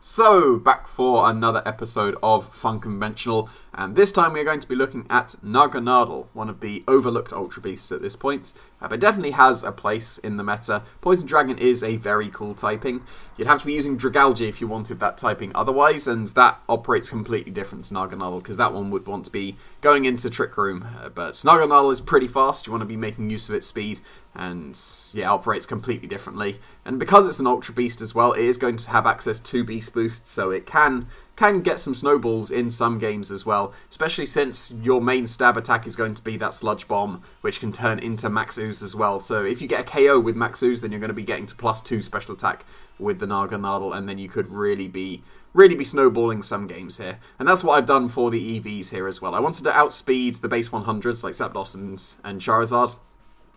So, back for another episode of Funconventional, and this time we're going to be looking at Naganadel, one of the overlooked Ultra Beasts at this point, but definitely has a place in the meta. Poison Dragon is a very cool typing. You'd have to be using Dragalge if you wanted that typing otherwise, and that operates completely different to Naganadel, because that one would want to be going into Trick Room, but Naganadel is pretty fast, you want to be making use of its speed, and yeah, operates completely differently. And because it's an Ultra Beast as well, it is going to have access to Beast Boost, so it can get some snowballs in some games as well, especially since your main stab attack is going to be that Sludge Bomb, which can turn into Max Ooze as well. So if you get a KO with Max Ooze, then you're going to be getting to +2 special attack with the Naganadel, and then you could really be snowballing some games here. And that's what I've done for the EVs here as well. I wanted to outspeed the base 100s like Zapdos and Charizard.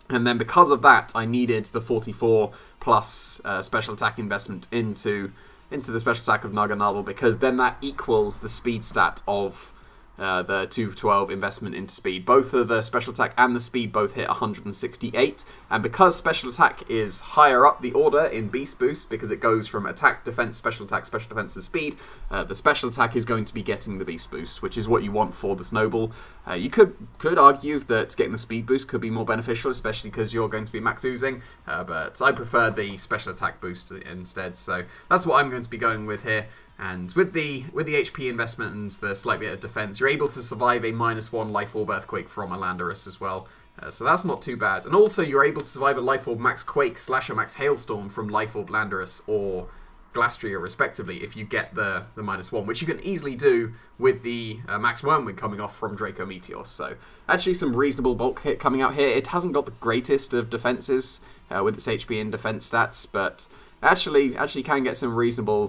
And then because of that, I needed the 44 plus special attack investment into the special attack of Naganadel, because then that equals the speed stat of the 212 investment into speed. Both of the special attack and the speed both hit 168, and because special attack is higher up the order in Beast Boost, because it goes from attack, defense, special defense, and speed, the special attack is going to be getting the Beast Boost, which is what you want for the Snowball. You could argue that getting the speed boost could be more beneficial, especially because you're going to be max oozing, but I prefer the special attack boost instead, so that's what I'm going to be going with here. And with the HP investment and the slight bit of defense, you're able to survive a -1 Life Orb Earthquake from a Landorus as well. So that's not too bad. And also you're able to survive a Life Orb Max Quake / a Max Hailstorm from Life Orb Landorus or Glastria respectively if you get the -1, which you can easily do with the Max Wormwind coming off from Draco Meteor. So actually some reasonable bulk hit coming out here. It hasn't got the greatest of defenses with its HP and defense stats, but actually can get some reasonable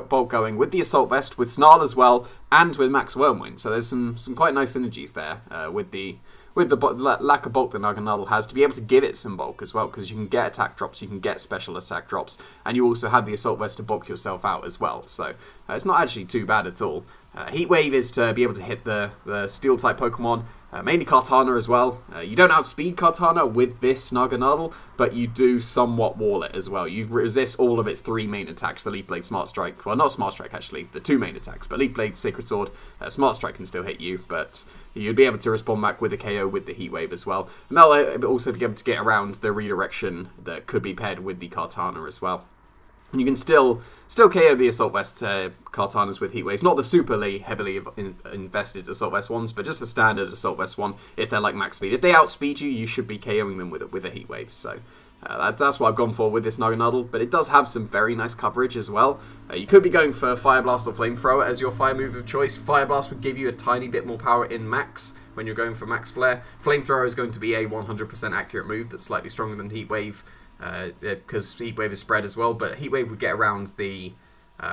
bulk going with the Assault Vest, with Snarl as well, and with Max Wormwind. So there's some quite nice synergies there with the lack of bulk that Naganadel has, to be able to give it some bulk as well, because you can get attack drops, you can get special attack drops, and you also have the Assault Vest to bulk yourself out as well. So it's not actually too bad at all. Heat Wave is to be able to hit the Steel type Pokemon, mainly Kartana as well. You don't outspeed Kartana with this Naganadel, but you do somewhat wall it as well. You resist all of its 3 main attacks, the Leaf Blade, Smart Strike, well not Smart Strike actually, the 2 main attacks, but Leaf Blade, Sacred Sword, Smart Strike can still hit you, but you'd be able to respond back with a KO with the Heat Wave as well. And that'll also be able to get around the redirection that could be paired with the Kartana as well. And you can still KO the Assault Vest Kartanas with Heat Waves. Not the superly heavily invested Assault Vest ones, but just a standard Assault Vest one if they're like max speed. If they outspeed you, you should be KOing them with a Heat Wave. So that's what I've gone for with this Naganadel. But it does have some very nice coverage as well. You could be going for Fire Blast or Flamethrower as your fire move of choice. Fire Blast would give you a tiny bit more power in max when you're going for max flare. Flamethrower is going to be a 100% accurate move that's slightly stronger than Heat Wave, because Heat Wave is spread as well, but Heat Wave would get around the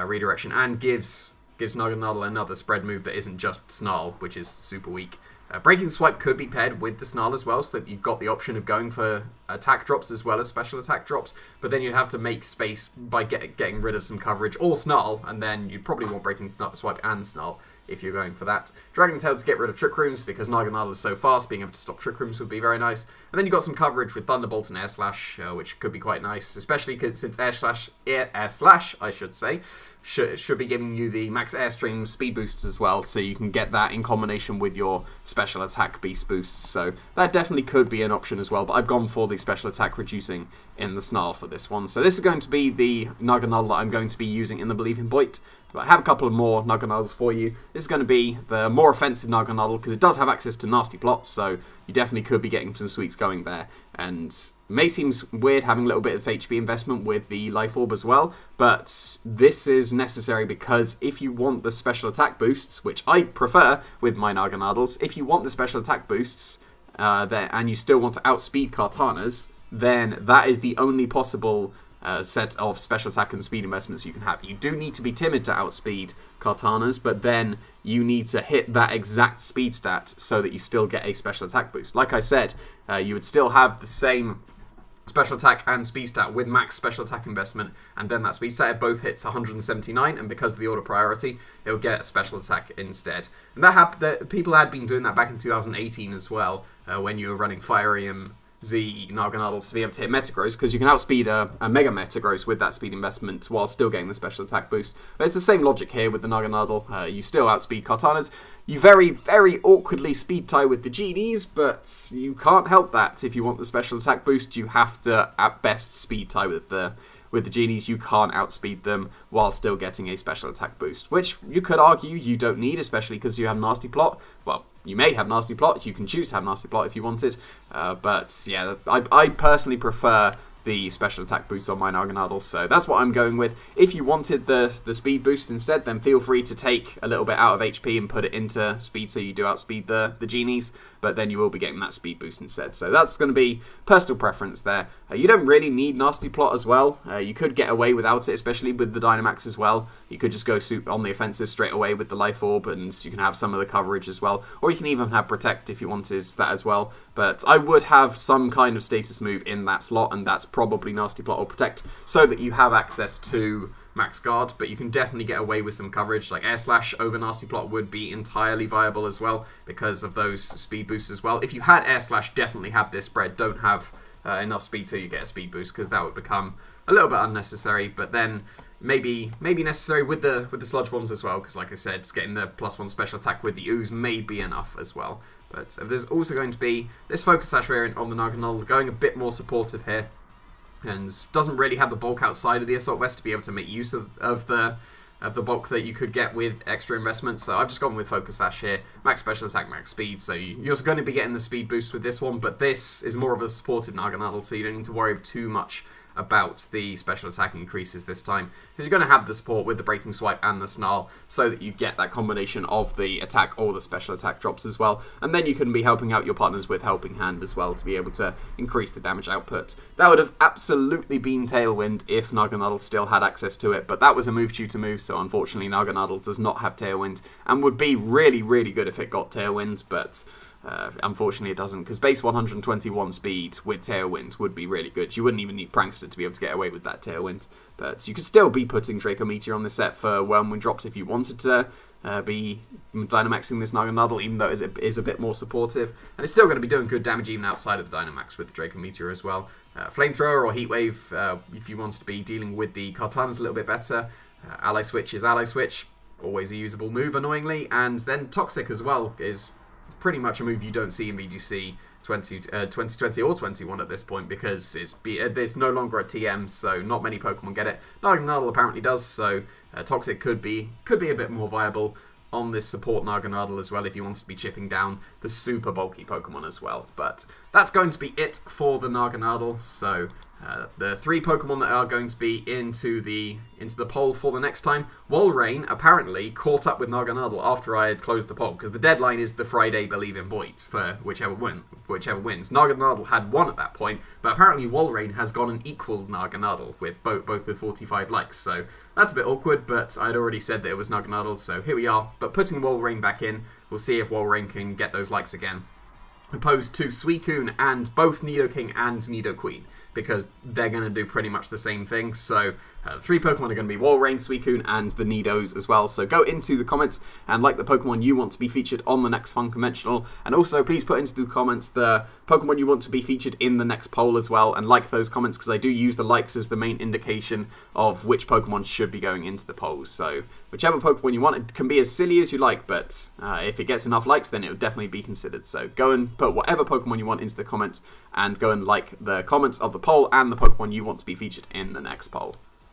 redirection and gives Naganadel another spread move that isn't just Snarl, which is super weak. Breaking Swipe could be paired with the Snarl as well, so that you've got the option of going for attack drops as well as special attack drops, but then you'd have to make space by getting rid of some coverage, or Snarl, and then you'd probably want Breaking Swipe and Snarl if you're going for that. Dragon Tail to get rid of Trick Rooms, because Naganadel is so fast, being able to stop Trick Rooms would be very nice. And then you've got some coverage with Thunderbolt and Air Slash, which could be quite nice, especially since Air Slash, I should say, should be giving you the max airstream speed boosts as well, so you can get that in combination with your special attack beast boosts. So that definitely could be an option as well, but I've gone for the special attack reducing in the Snarl for this one. So this is going to be the Naganadel that I'm going to be using in the Believe in Boyt. But I have a couple of more Naganadels for you. This is going to be the more offensive Naganadel, because it does have access to nasty plots, so you definitely could be getting some sweets going there. And it may seem weird having a little bit of HP investment with the Life Orb as well, but this is necessary because if you want the special attack boosts, which I prefer with my Naganadels, if you want the special attack boosts and you still want to outspeed Kartanas, then that is the only possible set of special attack and speed investments you can have. You do need to be timid to outspeed Kartanas, but then you need to hit that exact speed stat so that you still get a special attack boost. Like I said, you would still have the same special attack and speed stat with max special attack investment, and then that speed stat, it both hits 179, and because of the order priority, it'll get a special attack instead. And that people had been doing that back in 2018 as well, when you were running Firium the Naganadels to be able to hit Metagross, because you can outspeed a Mega Metagross with that speed investment while still getting the special attack boost. But it's the same logic here with the Naganadel. You still outspeed Kartanas. You very, very awkwardly speed tie with the Genies, but you can't help that. If you want the special attack boost, you have to, at best, speed tie with the Genies. You can't outspeed them while still getting a special attack boost, which you could argue you don't need, especially because you have Nasty Plot. Well, you may have Nasty Plot. You can choose to have Nasty Plot if you wanted. But yeah, I personally prefer the special attack boost on my Naganadel, so that's what I'm going with. If you wanted the speed boost instead, then feel free to take a little bit out of HP and put it into speed so you do outspeed the Genies, but then you will be getting that speed boost instead. So that's going to be personal preference there. You don't really need Nasty Plot as well. You could get away without it, especially with the Dynamax as well. You could just go on the offensive straight away with the Life Orb, and you can have some of the coverage as well. Or you can even have Protect if you wanted that as well. But I would have some kind of status move in that slot, and that's probably Nasty Plot or Protect, so that you have access to Max Guard, but you can definitely get away with some coverage. Like Air Slash over Nasty Plot would be entirely viable as well, because of those speed boosts as well. If you had Air Slash, definitely have this spread. Don't have enough speed so you get a speed boost, because that would become a little bit unnecessary, but then maybe necessary with the Sludge Bombs as well, because like I said, getting the +1 special attack with the Ooze may be enough as well. But there's also going to be this Focus Sash variant on the Naganadel going a bit more supportive here, and doesn't really have the bulk outside of the Assault Vest to be able to make use of the bulk that you could get with extra investment. So I've just gone with Focus Sash here. Max special attack, max speed. So you're going to be getting the speed boost with this one, but this is more of a supportive Naganadel, so you don't need to worry too much about the special attack increases this time, because you're going to have the support with the Breaking Swipe and the Snarl, so that you get that combination of the attack or the special attack drops as well, and then you can be helping out your partners with Helping Hand as well to be able to increase the damage output. That would have absolutely been Tailwind if Naganadel still had access to it, but that was a move tutor move, so unfortunately Naganadel does not have Tailwind, and would be really, really good if it got Tailwind, but unfortunately it doesn't, because base 121 speed with Tailwind would be really good. You wouldn't even need Prankster to be able to get away with that Tailwind, but you could still be putting Draco Meteor on this set for Whirlwind drops if you wanted to be Dynamaxing this Naganadel, even though it is a bit more supportive, and it's still going to be doing good damage even outside of the Dynamax with the Draco Meteor as well. Flamethrower or Heatwave if you wanted to be dealing with the Kartanas a little bit better. Ally Switch is Ally Switch, always a usable move annoyingly, and then Toxic as well is pretty much a move you don't see in VGC 2020 or 21 at this point, because it's no longer a TM, so not many Pokemon get it. Naganadel apparently does, so Toxic could be a bit more viable on this support Naganadel as well if you want to be chipping down the super bulky Pokemon as well. But that's going to be it for the Naganadel. So the 3 Pokemon that are going to be into the poll for the next time. Walrein apparently caught up with Naganadel after I had closed the poll, because the deadline is the Friday Believe in Boyt for whichever wins. Naganadel had won at that point, but apparently Walrein has gone and equaled Naganadel with both with 45 likes. So that's a bit awkward, but I'd already said that it was Naganadel, so here we are. But putting Walrein back in, we'll see if Walrein can get those likes again, opposed to Suicune and both Nidoking and Nidoqueen, because they're going to do pretty much the same thing. So 3 Pokemon are going to be Walrein, Suicune, and the Nidos as well. So go into the comments and like the Pokemon you want to be featured on the next Funconventional. And also please put into the comments the Pokemon you want to be featured in the next poll as well. And like those comments, because I do use the likes as the main indication of which Pokemon should be going into the polls. So whichever Pokemon you want, it can be as silly as you like, but if it gets enough likes, then it will definitely be considered. So go and put whatever Pokemon you want into the comments, and go and like the comments of the poll and the Pokemon you want to be featured in the next poll.